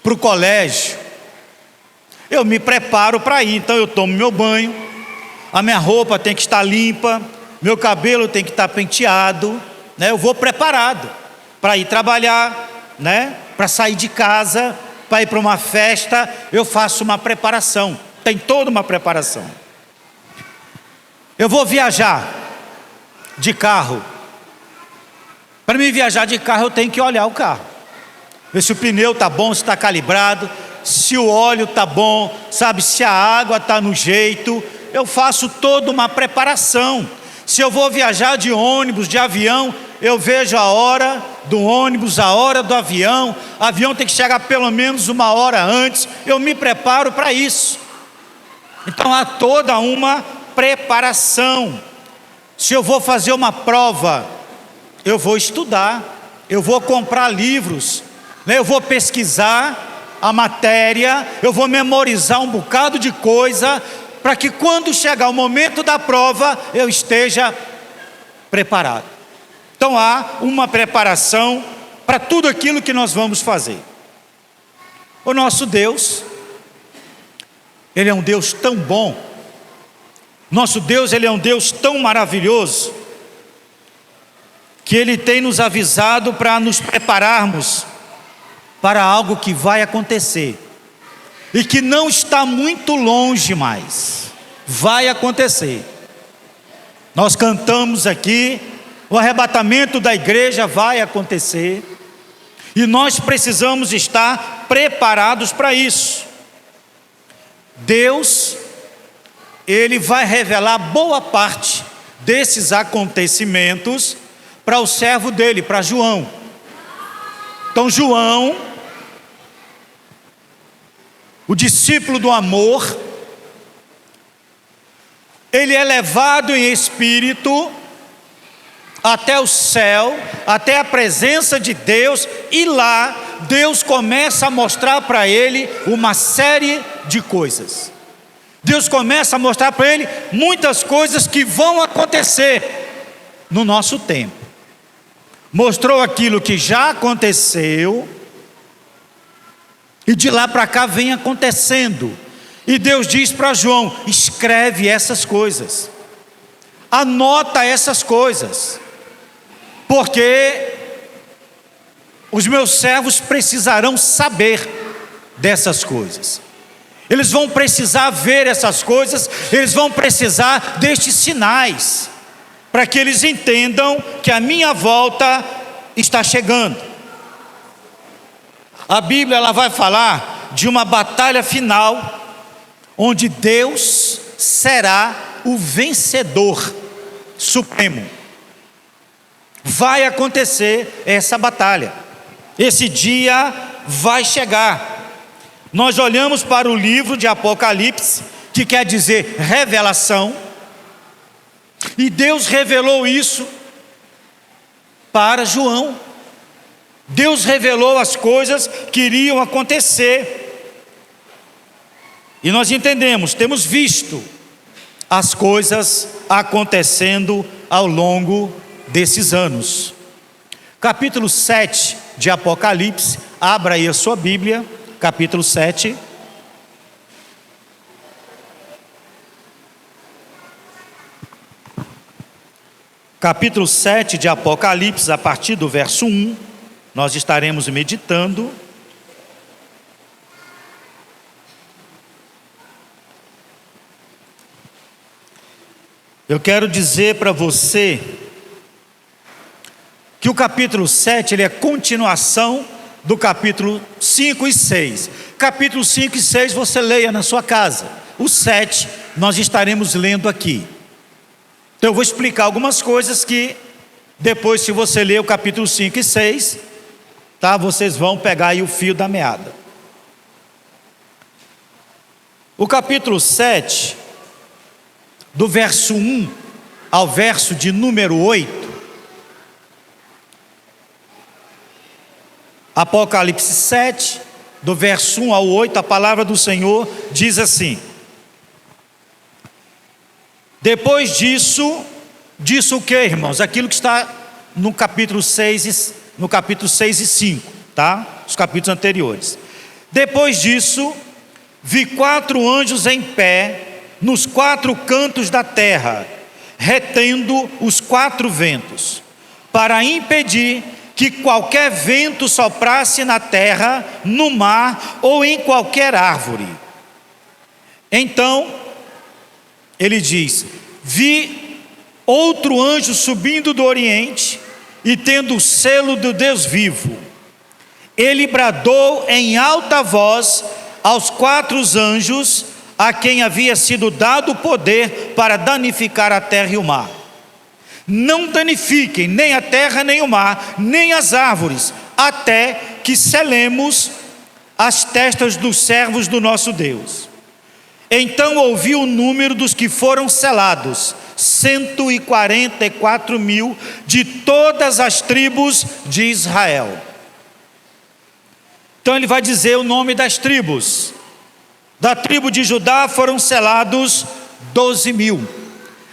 para o colégio, eu me preparo para ir. Então eu tomo meu banho, a minha roupa tem que estar limpa, meu cabelo tem que estar penteado, né? Eu vou preparado para ir trabalhar, né? Para sair de casa, para ir para uma festa, eu faço uma preparação, tem toda uma preparação. Eu vou viajar de carro. Para mim viajar de carro eu tenho que olhar o carro, ver se o pneu está bom, se está calibrado, se o óleo está bom, sabe, se a água está no jeito. Eu faço toda uma preparação. Se eu vou viajar de ônibus, de avião, eu vejo a hora do ônibus, a hora do avião. O avião tem que chegar pelo menos uma hora antes. Eu me preparo para isso. Então há toda uma preparação. Se eu vou fazer uma prova, eu vou estudar, eu vou comprar livros, né? Eu vou pesquisar a matéria, eu vou memorizar um bocado de coisa, para que quando chegar o momento da prova, eu esteja preparado. Então há uma preparação para tudo aquilo que nós vamos fazer. O nosso Deus, Ele é um Deus tão bom, nosso Deus, Ele é um Deus tão maravilhoso, que Ele tem nos avisado para nos prepararmos para algo que vai acontecer, e que não está muito longe mais, vai acontecer. Nós cantamos aqui, o arrebatamento da igreja vai acontecer, e nós precisamos estar preparados para isso. Deus, Ele vai revelar boa parte desses acontecimentos para o servo dele, para João. Então João, o discípulo do amor, ele é levado em espírito até o céu, até a presença de Deus, e lá Deus começa a mostrar para ele uma série de coisas. Deus começa a mostrar para ele muitas coisas que vão acontecer no nosso tempo. Mostrou aquilo que já aconteceu, e de lá para cá vem acontecendo. E Deus diz para João: escreve essas coisas, anota essas coisas, porque os meus servos precisarão saber dessas coisas. Eles vão precisar ver essas coisas, eles vão precisar destes sinais, para que eles entendam que a minha volta está chegando. A Bíblia, ela vai falar de uma batalha final, onde Deus será o vencedor supremo. Vai acontecer essa batalha, esse dia vai chegar. Nós olhamos para o livro de Apocalipse, que quer dizer revelação, e Deus revelou isso para João. Deus revelou as coisas que iriam acontecer, e nós entendemos, temos visto as coisas acontecendo ao longo desses anos. Capítulo 7 de Apocalipse, abra aí a sua Bíblia, capítulo 7. Capítulo 7 de Apocalipse, a partir do verso 1, nós estaremos meditando. Eu quero dizer para você que o capítulo 7, ele é continuação do capítulo 5 e 6. Capítulo 5 e 6 você leia na sua casa. O 7 nós estaremos lendo aqui. Então eu vou explicar algumas coisas que depois, se você ler o capítulo 5 e 6, tá, vocês vão pegar aí o fio da meada. O capítulo 7, do verso 1 ao verso de número 8, Apocalipse 7, do verso 1 ao 8, a palavra do Senhor diz assim: depois disso, o que, irmãos? Aquilo que está no capítulo 6 e 5, tá? Os capítulos anteriores. Depois disso, vi 4 anjos em pé nos 4 cantos da terra, retendo os 4 ventos, para impedir que qualquer vento soprasse na terra, no mar ou em qualquer árvore. Então, ele diz: vi outro anjo subindo do oriente e tendo o selo do Deus vivo. Ele bradou em alta voz aos 4 anjos, a quem havia sido dado o poder para danificar a terra e o mar: não danifiquem nem a terra, nem o mar, nem as árvores, até que selemos as testas dos servos do nosso Deus. Então ouvi o número dos que foram selados: 144 mil, de todas as tribos de Israel. Então ele vai dizer o nome das tribos. Da tribo de Judá foram selados 12 mil.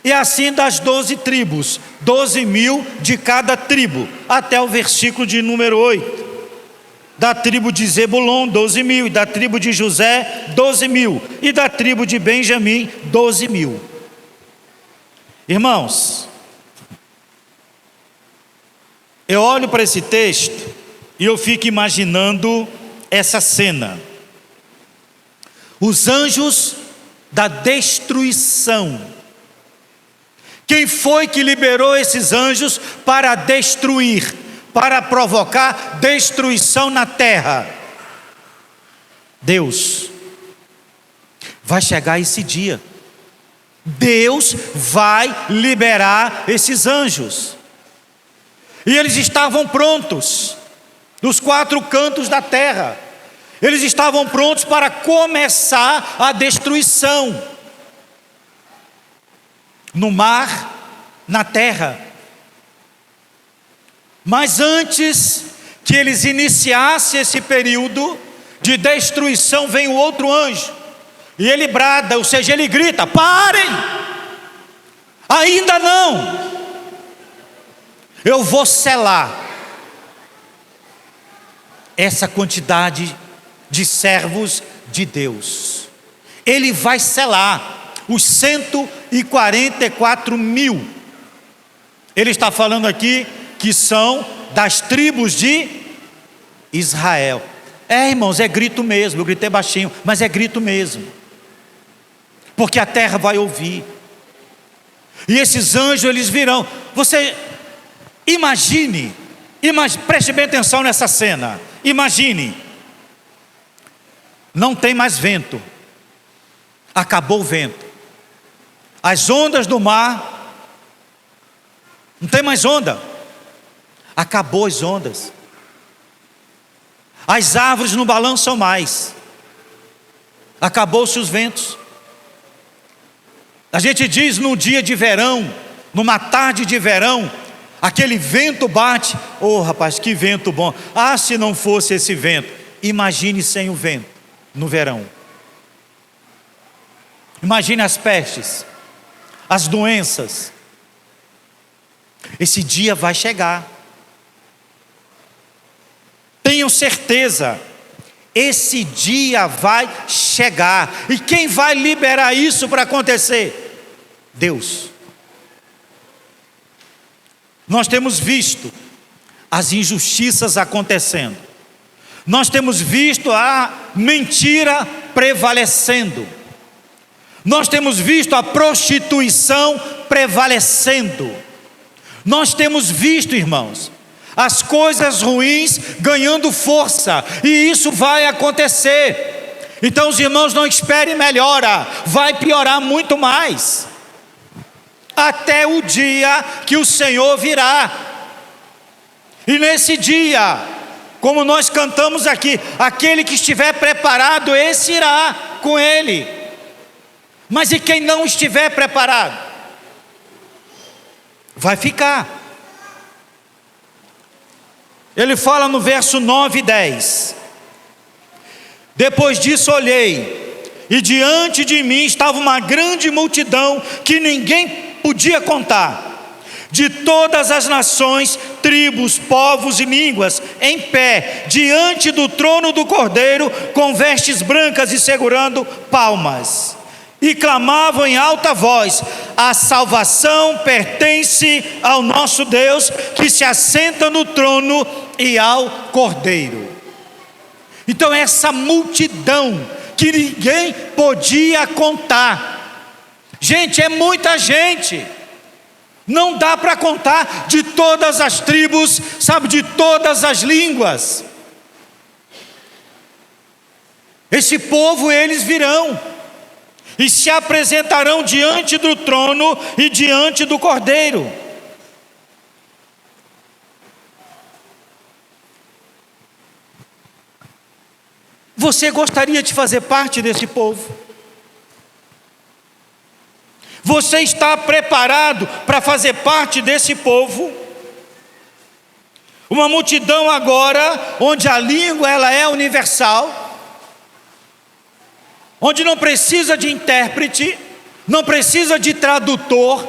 E assim das 12 tribos, 12 mil de cada tribo, até o versículo de número 8. Da tribo de Zebulon, 12 mil, e da tribo de José, 12 mil, e da tribo de Benjamim, 12 mil. Irmãos, eu olho para esse texto e eu fico imaginando essa cena. Os anjos da destruição. Quem foi que liberou esses anjos para destruir, para provocar destruição na terra? Deus. Vai chegar esse dia. Deus vai liberar esses anjos. E eles estavam prontos, dos 4 cantos da terra. Eles estavam prontos para começar a destruição. No mar, na terra. Mas antes que eles iniciassem esse período de destruição, vem o outro anjo, e ele brada, ou seja, ele grita: parem, ainda não, eu vou selar essa quantidade de servos de Deus. Ele vai selar os 144 mil. Ele está falando aqui que são das tribos de Israel. Irmãos, é grito mesmo. Eu gritei baixinho, mas é grito mesmo, porque a terra vai ouvir. E esses anjos, eles virão. Você imagine, preste bem atenção nessa cena. Imagine, não tem mais vento, acabou o vento. As ondas do mar, não tem mais onda, acabou as ondas. As árvores não balançam mais, acabou-se os ventos. A gente diz num dia de verão, numa tarde de verão, aquele vento bate. Rapaz, que vento bom. Se não fosse esse vento. Imagine sem o vento no verão. Imagine as pestes, as doenças. Esse dia vai chegar. Tenham certeza, esse dia vai chegar. E quem vai liberar isso para acontecer? Deus. Nós temos visto as injustiças acontecendo. Nós temos visto a mentira prevalecendo. Nós temos visto a prostituição prevalecendo. Nós temos visto, irmãos, as coisas ruins ganhando força, e isso vai acontecer. Então os irmãos, não esperem melhora, vai piorar muito mais, até o dia que o Senhor virá. E nesse dia, como nós cantamos aqui, aquele que estiver preparado, esse irá com ele. Mas e quem não estiver preparado? Vai ficar. Ele fala no verso 9 e 10. Depois disso olhei, e diante de mim estava uma grande multidão que ninguém podia contar, de todas as nações, tribos, povos e línguas, em pé, diante do trono do Cordeiro, com vestes brancas e segurando palmas. E clamavam em alta voz: a salvação pertence ao nosso Deus, que se assenta no trono, e ao Cordeiro. Então essa multidão que ninguém podia contar, gente, é muita gente, não dá para contar, de todas as tribos, sabe, de todas as línguas. Esse povo, eles virão e se apresentarão diante do trono e diante do Cordeiro. Você gostaria de fazer parte desse povo? Você está preparado para fazer parte desse povo? Uma multidão agora, onde a língua ela é universal, onde não precisa de intérprete, não precisa de tradutor,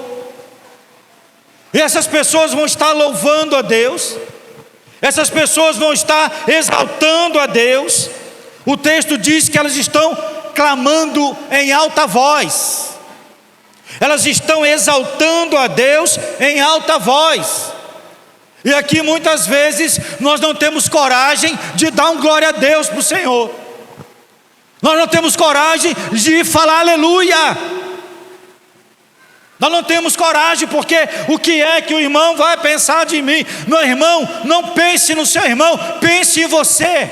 e essas pessoas vão estar louvando a Deus, essas pessoas vão estar exaltando a Deus. O texto diz que elas estão clamando em alta voz, elas estão exaltando a Deus em alta voz. E aqui muitas vezes nós não temos coragem de dar um glória a Deus para o Senhor, nós não temos coragem de falar aleluia, nós não temos coragem, porque o que é que o irmão vai pensar de mim? Meu irmão, não pense no seu irmão, pense em você.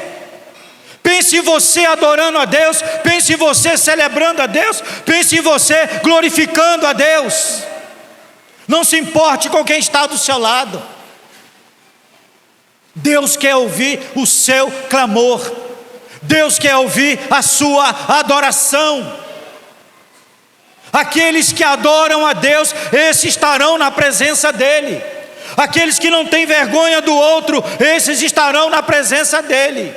Pense em você adorando a Deus, pense em você celebrando a Deus, pense em você glorificando a Deus. Não se importe com quem está do seu lado. Deus quer ouvir o seu clamor, Deus quer ouvir a sua adoração. Aqueles que adoram a Deus, esses estarão na presença dEle. Aqueles que não têm vergonha do outro, esses estarão na presença dEle.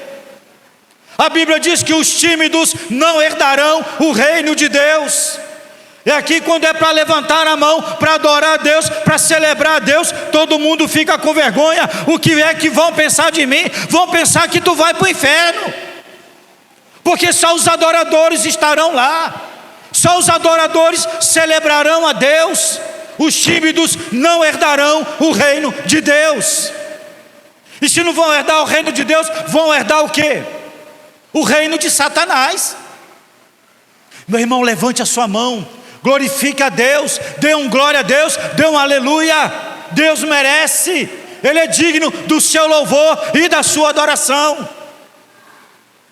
A Bíblia diz que os tímidos não herdarão o reino de Deus. E aqui, quando é para levantar a mão, para adorar a Deus, para celebrar a Deus, todo mundo fica com vergonha. O que é que vão pensar de mim? Vão pensar que tu vai para o inferno, porque só os adoradores estarão lá, só os adoradores celebrarão a Deus. Os tímidos não herdarão o reino de Deus. E se não vão herdar o reino de Deus, vão herdar o quê? O reino de Satanás. Meu irmão, levante a sua mão, glorifique a Deus, dê um glória a Deus, dê um aleluia. Deus merece, Ele é digno do seu louvor e da sua adoração,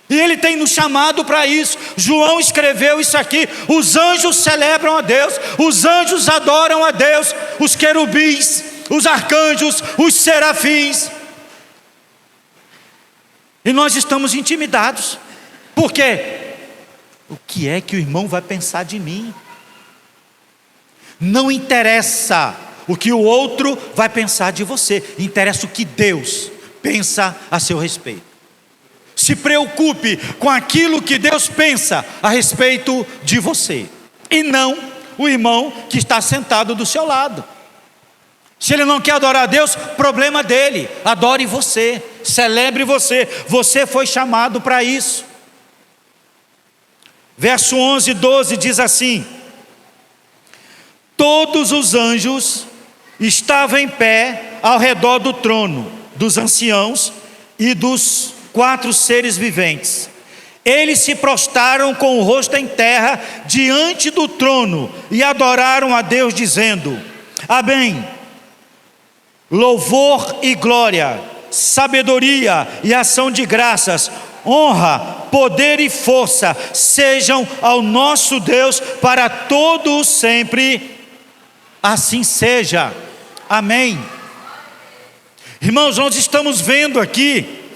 e Ele tem nos chamado para isso. João escreveu isso aqui: os anjos celebram a Deus, os anjos adoram a Deus, os querubins, os arcanjos, os serafins. E nós estamos intimidados, porque o que é que o irmão vai pensar de mim? Não interessa o que o outro vai pensar de você, interessa o que Deus pensa a seu respeito. Se preocupe com aquilo que Deus pensa a respeito de você, e não o irmão que está sentado do seu lado. Se ele não quer adorar a Deus, problema dele. Adore você, celebre você, você foi chamado para isso. Verso 11 e 12 diz assim: todos os anjos estavam em pé ao redor do trono, dos anciãos e dos 4 seres viventes. Eles se prostraram com o rosto em terra diante do trono e adoraram a Deus, dizendo: amém. Louvor e glória, sabedoria e ação de graças, honra, poder e força sejam ao nosso Deus para todo sempre. Assim seja. Amém. Irmãos, nós estamos vendo aqui,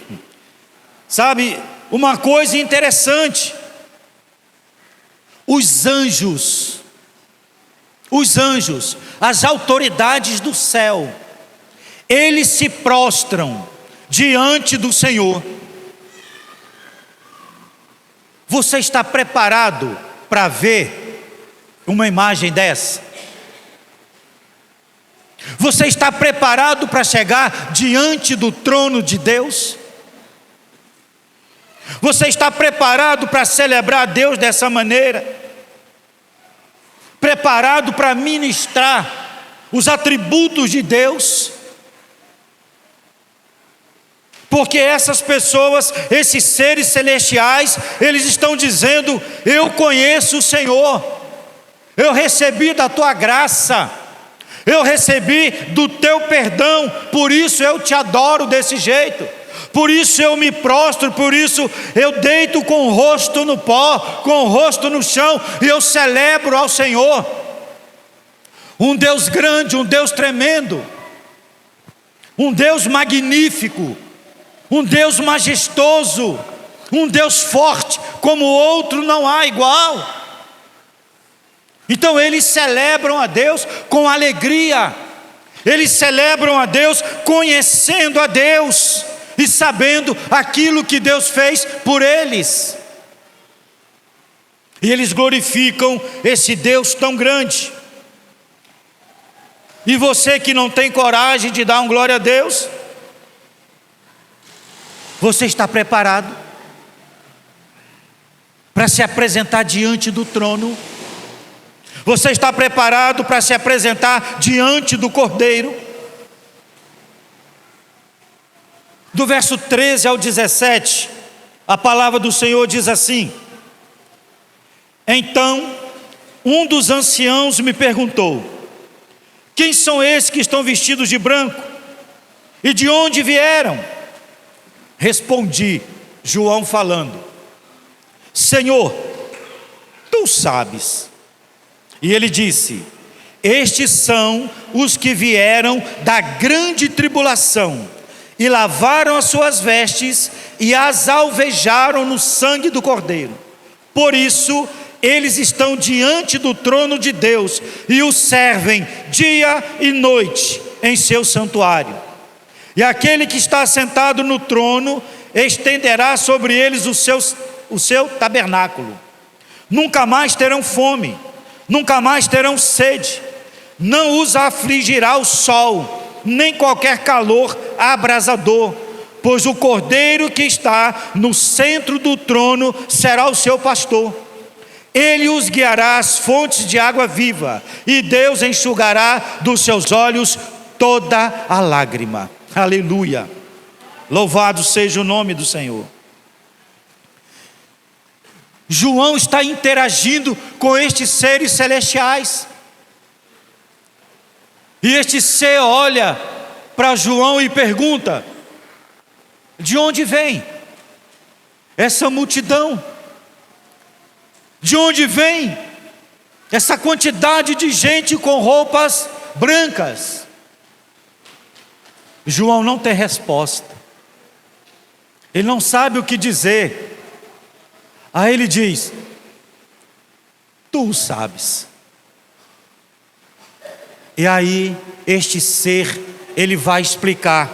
sabe, uma coisa interessante. Os anjos, as autoridades do céu, eles se prostram diante do Senhor. Você está preparado para ver uma imagem dessa? Você está preparado para chegar diante do trono de Deus? Você está preparado para celebrar a Deus dessa maneira? Preparado para ministrar os atributos de Deus? Porque essas pessoas, esses seres celestiais, eles estão dizendo: eu conheço o Senhor, eu recebi da tua graça, eu recebi do teu perdão, por isso eu te adoro desse jeito, por isso eu me prostro, por isso eu deito com o rosto no pó, com o rosto no chão, e eu celebro ao Senhor. Um Deus grande, um Deus tremendo, um Deus magnífico, um Deus majestoso, um Deus forte, como outro não há igual. Então eles celebram a Deus com alegria, eles celebram a Deus conhecendo a Deus e sabendo aquilo que Deus fez por eles. E eles glorificam esse Deus tão grande. E você que não tem coragem de dar um glória a Deus, você está preparado para se apresentar diante do trono? Você está preparado para se apresentar diante do Cordeiro? Do verso 13 ao 17, a palavra do Senhor diz assim: então um dos anciãos me perguntou: quem são esses que estão vestidos de branco? E de onde vieram? Respondi, João falando: Senhor, tu sabes. E ele disse: estes são os que vieram da grande tribulação e lavaram as suas vestes e as alvejaram no sangue do Cordeiro. Por isso eles estão diante do trono de Deus e o servem dia e noite em seu santuário. E aquele que está sentado no trono estenderá sobre eles o seu tabernáculo. Nunca mais terão fome, nunca mais terão sede. Não os afligirá o sol, nem qualquer calor abrasador, pois o Cordeiro que está no centro do trono será o seu pastor. Ele os guiará às fontes de água viva, e Deus enxugará dos seus olhos toda a lágrima. Aleluia, louvado seja o nome do Senhor. João está interagindo com estes seres celestiais, e este ser olha para João e pergunta: de onde vem essa multidão? De onde vem essa quantidade de gente com roupas brancas? João não tem resposta, ele não sabe o que dizer. Aí ele diz: tu o sabes. E aí este ser, ele vai explicar.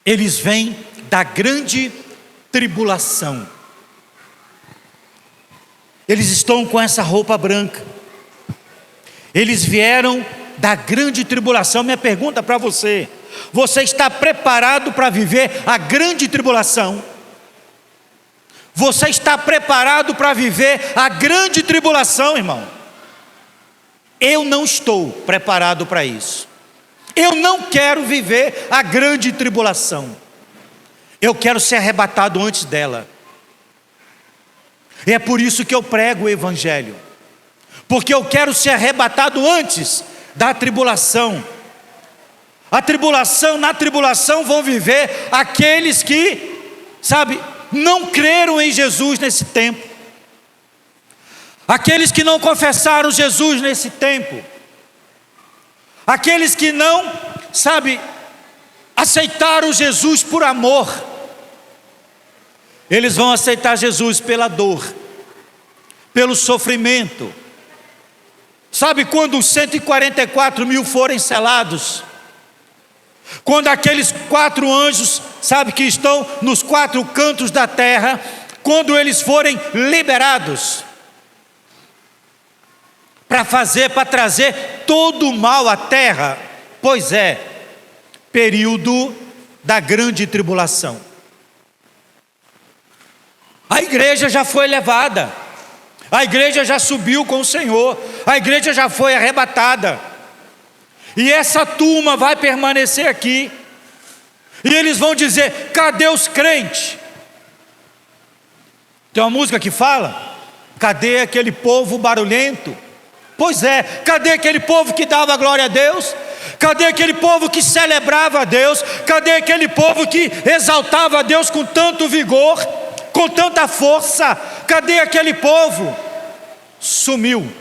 Eles vêm da grande tribulação. Eles estão com essa roupa branca. Eles vieram da grande tribulação. Minha pergunta para você: você está preparado para viver a grande tribulação? Você está preparado para viver a grande tribulação, irmão? Eu não estou preparado para isso. Eu não quero viver a grande tribulação. Eu quero ser arrebatado antes dela. E é por isso que eu prego o Evangelho, porque eu quero ser arrebatado antes da tribulação. Na tribulação vão viver aqueles que, não creram em Jesus nesse tempo, aqueles que não confessaram Jesus nesse tempo, aqueles que não, aceitaram Jesus por amor. Eles vão aceitar Jesus pela dor, pelo sofrimento. Quando os 144 mil forem selados, quando aqueles 4 anjos, que estão nos 4 cantos da terra, quando eles forem liberados, para trazer todo o mal à terra? Pois é, período da grande tribulação. A igreja já foi levada, a igreja já subiu com o Senhor, a igreja já foi arrebatada, e essa turma vai permanecer aqui, e eles vão dizer: cadê os crentes? Tem uma música que fala: cadê aquele povo barulhento? Pois é, cadê aquele povo que dava glória a Deus? Cadê aquele povo que celebrava a Deus? Cadê aquele povo que exaltava a Deus com tanto vigor, com tanta força? Cadê aquele povo? Sumiu,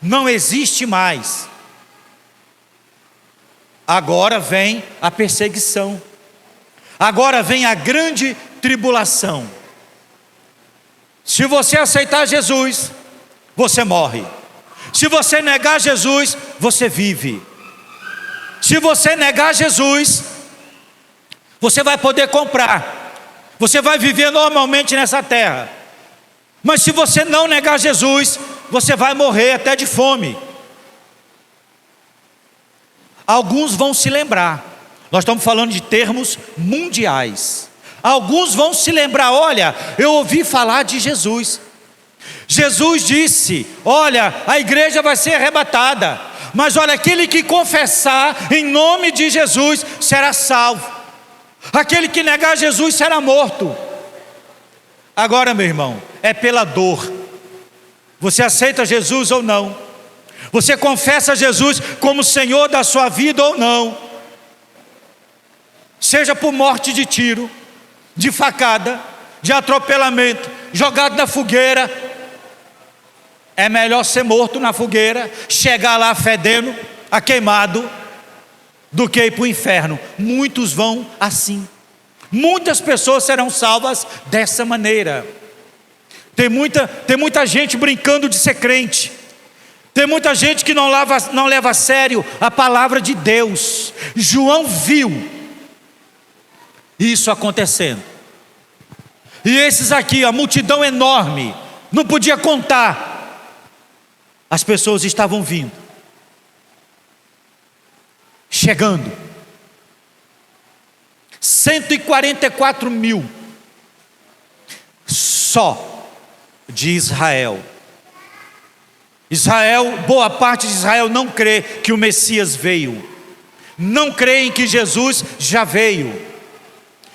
não existe mais. Agora vem a perseguição, agora vem a grande tribulação. Se você aceitar Jesus, você morre. Se você negar Jesus, você vive. Se você negar Jesus, você vai poder comprar, você vai viver normalmente nessa terra. Mas se você não negar Jesus, você vai morrer até de fome. Alguns vão se lembrar, nós estamos falando de termos mundiais. Alguns vão se lembrar: olha, eu ouvi falar de Jesus. Jesus disse: olha, a igreja vai ser arrebatada, mas olha, aquele que confessar em nome de Jesus será salvo. Aquele que negar Jesus será morto. Agora, meu irmão, é pela dor. Você aceita Jesus ou não? Você confessa Jesus como Senhor da sua vida ou não? Seja por morte de tiro, de facada, de atropelamento, jogado na fogueira. É melhor ser morto na fogueira, chegar lá fedendo, a queimado, do que ir para o inferno. Muitos vão assim. Muitas pessoas serão salvas dessa maneira. Tem muita gente brincando de ser crente. Tem muita gente que não leva a sério a palavra de Deus. João viu isso acontecendo. E esses aqui, a multidão enorme, não podia contar. As pessoas estavam vindo, chegando. 144 mil só de Israel. Boa parte de Israel não crê que o Messias veio, não creem que Jesus já veio.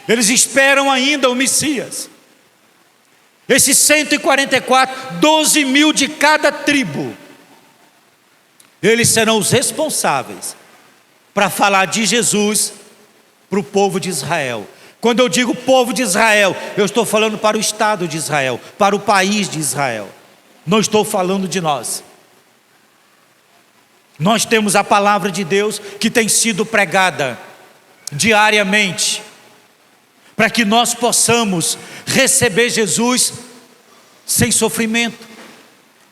Eles esperam ainda o Messias. Esses 144, 12 mil de cada tribo, eles serão os responsáveis para falar de Jesus para o povo de Israel. Quando eu digo povo de Israel, eu estou falando para o Estado de Israel, para o país de Israel. Não estou falando de nós. Nós temos a palavra de Deus que tem sido pregada diariamente, para que nós possamos receber Jesus sem sofrimento.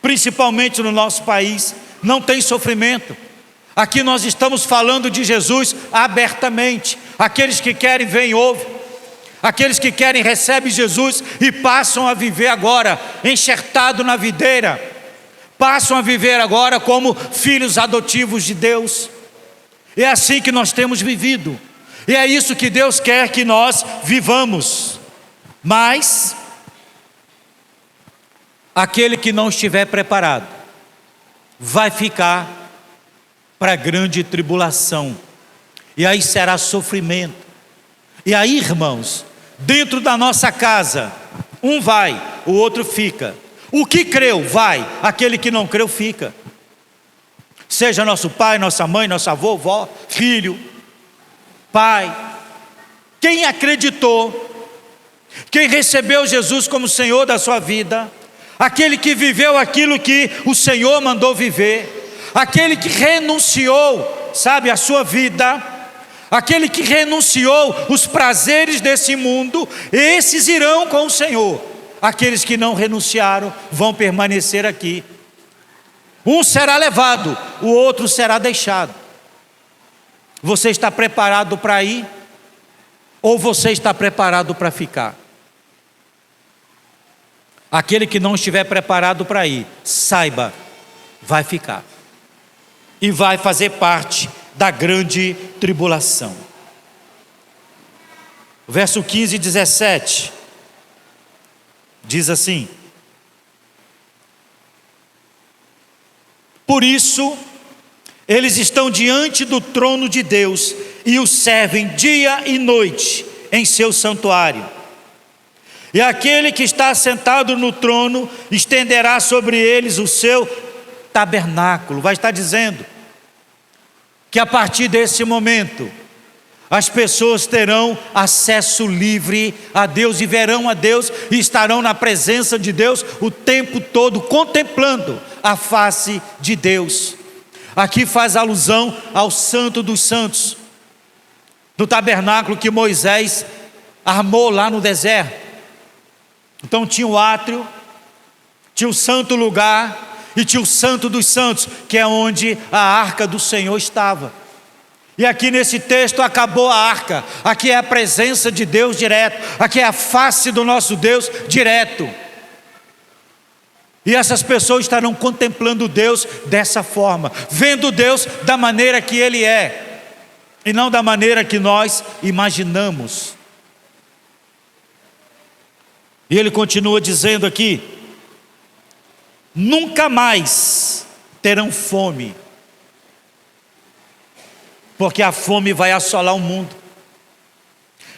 Principalmente no nosso país, não tem sofrimento. Aqui nós estamos falando de Jesus abertamente. Aqueles que querem, vêm e ouvem. Aqueles que querem, recebem Jesus e passam a viver agora enxertado na videira. Passam a viver agora como filhos adotivos de Deus. É assim que nós temos vivido. E é isso que Deus quer que nós vivamos. Mas aquele que não estiver preparado vai ficar para a grande tribulação. E aí será sofrimento. E aí, irmãos, dentro da nossa casa, um vai, o outro fica. O que creu vai, aquele que não creu fica. Seja nosso pai, nossa mãe, nosso avô, vó, filho, pai. Quem acreditou, quem recebeu Jesus como Senhor da sua vida, aquele que viveu aquilo que o Senhor mandou viver, aquele que renunciou, sabe, a sua vida, aquele que renunciou os prazeres desse mundo, esses irão com o Senhor. Aqueles que não renunciaram vão permanecer aqui. Um será levado, o outro será deixado. Você está preparado para ir? Ou você está preparado para ficar? Aquele que não estiver preparado para ir, saiba vai ficar e vai fazer parte da grande tribulação. O verso 15 e 17 diz assim: por isso eles estão diante do trono de Deus e o servem dia e noite em seu santuário. E aquele que está sentado no trono estenderá sobre eles o seu tabernáculo. Vai estar dizendo que a partir desse momento as pessoas terão acesso livre a Deus e verão a Deus e estarão na presença de Deus o tempo todo, contemplando a face de Deus. Aqui faz alusão ao Santo dos Santos, do tabernáculo que Moisés armou lá no deserto. Então tinha o átrio, tinha o santo lugar e tinha o Santo dos Santos, que é onde a arca do Senhor estava. E aqui nesse texto acabou a arca, aqui é a presença de Deus direto, aqui é a face do nosso Deus direto. E essas pessoas estarão contemplando Deus dessa forma, vendo Deus da maneira que Ele é, e não da maneira que nós imaginamos. E ele continua dizendo aqui: nunca mais terão fome, porque a fome vai assolar o mundo.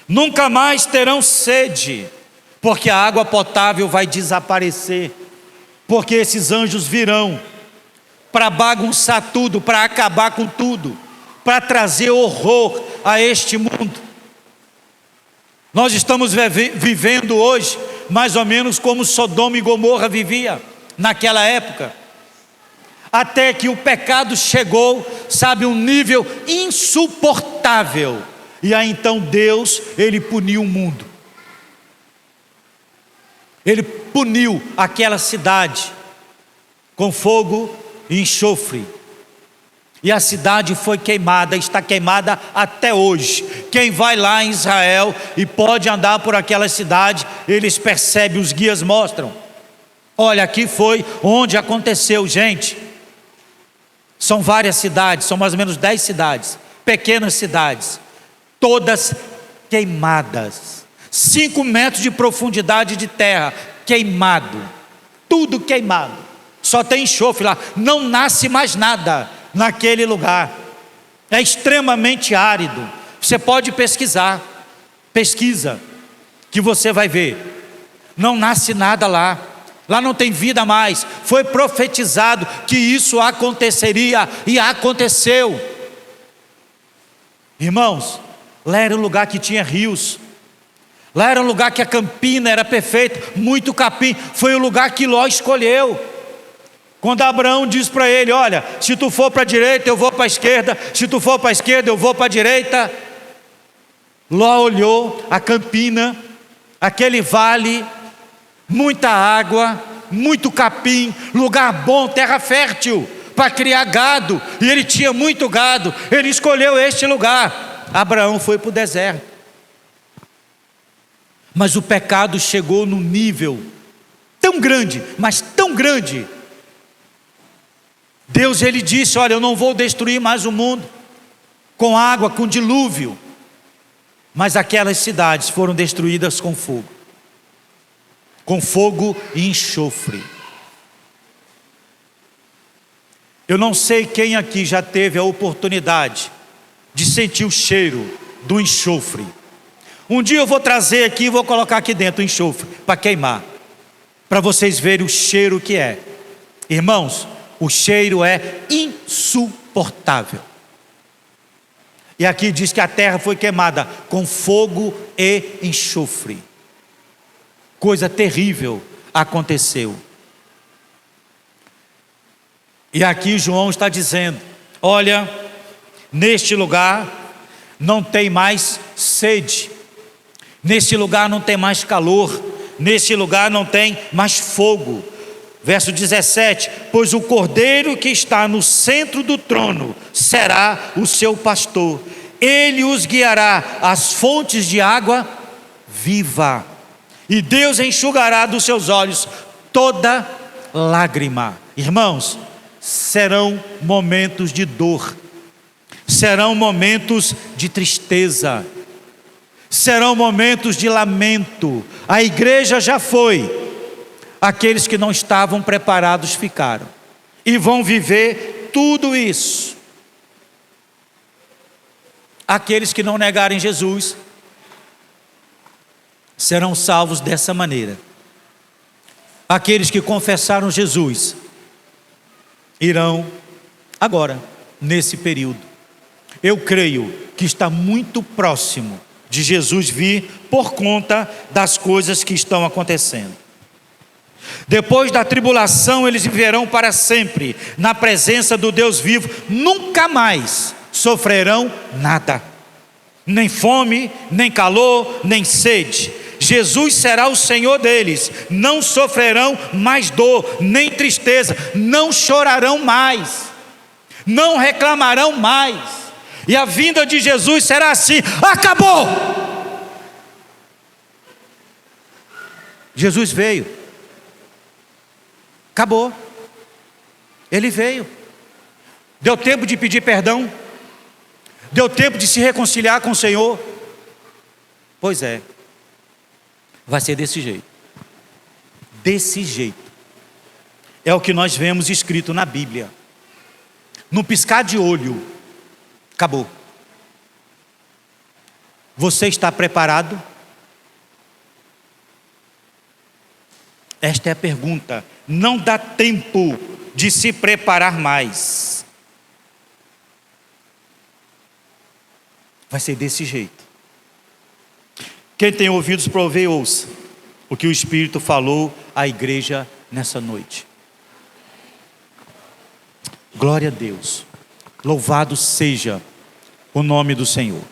Nunca mais terão sede, porque a água potável vai desaparecer. Porque esses anjos virão para bagunçar tudo, para acabar com tudo, para trazer horror a este mundo. Nós estamos vivendo hoje mais ou menos como Sodoma e Gomorra vivia naquela época, até que o pecado chegou, sabe, um nível insuportável, e aí então Deus, Ele puniu o mundo. Ele puniu aquela cidade com fogo e enxofre, e a cidade foi queimada, está queimada até hoje. Quem vai lá em Israel e pode andar por aquela cidade, eles percebem, os guias mostram: olha, aqui foi onde aconteceu. Gente, são várias cidades, são mais ou menos 10 cidades, pequenas cidades, todas queimadas, 5 metros de profundidade de terra, queimado, tudo queimado, só tem enxofre lá, não nasce mais nada naquele lugar, é extremamente árido. Você pode pesquisar, pesquisa, que você vai ver, não nasce nada lá, lá não tem vida mais. Foi profetizado que isso aconteceria e aconteceu. Irmãos, lá era um lugar que tinha rios, lá era um lugar que a campina era perfeita, muito capim, foi o lugar que Ló escolheu. Quando Abraão diz para ele: olha, se tu for para a direita eu vou para a esquerda, se tu for para a esquerda eu vou para a direita. Ló olhou a campina, aquele vale, muita água, muito capim, lugar bom, terra fértil para criar gado, e ele tinha muito gado, ele escolheu este lugar. Abraão foi para o deserto, mas o pecado chegou num nível tão grande, mas tão grande. Deus, Ele disse: olha, eu não vou destruir mais o mundo com água, com dilúvio, mas aquelas cidades foram destruídas com fogo e enxofre. Eu não sei quem aqui já teve a oportunidade de sentir o cheiro do enxofre. Um dia eu vou trazer aqui e vou colocar aqui dentro o enxofre para queimar, para vocês verem o cheiro que é. Irmãos, o cheiro é insuportável. E aqui diz que a terra foi queimada com fogo e enxofre. Coisa terrível aconteceu. E aqui João está dizendo: olha, neste lugar não tem mais sede, neste lugar não tem mais calor, neste lugar não tem mais fogo. Verso 17: pois o cordeiro que está no centro do trono será o seu pastor, ele os guiará às fontes de água viva, e Deus enxugará dos seus olhos toda lágrima. Irmãos, serão momentos de dor, serão momentos de tristeza, serão momentos de lamento. A igreja já foi, aqueles que não estavam preparados ficaram, e vão viver tudo isso. Aqueles que não negarem Jesus serão salvos dessa maneira. Aqueles que confessaram Jesus irão agora, nesse período. Eu creio que está muito próximo de Jesus vir por conta das coisas que estão acontecendo. Depois da tribulação, eles viverão para sempre na presença do Deus vivo. Nunca mais sofrerão nada, nem fome, nem calor, nem sede. Jesus será o Senhor deles. Não sofrerão mais dor, nem tristeza, não chorarão mais, não reclamarão mais. E a vinda de Jesus será assim: acabou! Jesus veio, acabou. Ele veio. Deu tempo de pedir perdão, deu tempo de se reconciliar com o Senhor. Pois é, vai ser desse jeito. Desse jeito. É o que nós vemos escrito na Bíblia. No piscar de olho, acabou. Você está preparado? Esta é a pergunta. Não dá tempo de se preparar mais. Vai ser desse jeito. Quem tem ouvidos para ouvir, ouça o que o Espírito falou à igreja nessa noite. Glória a Deus. Louvado seja o nome do Senhor.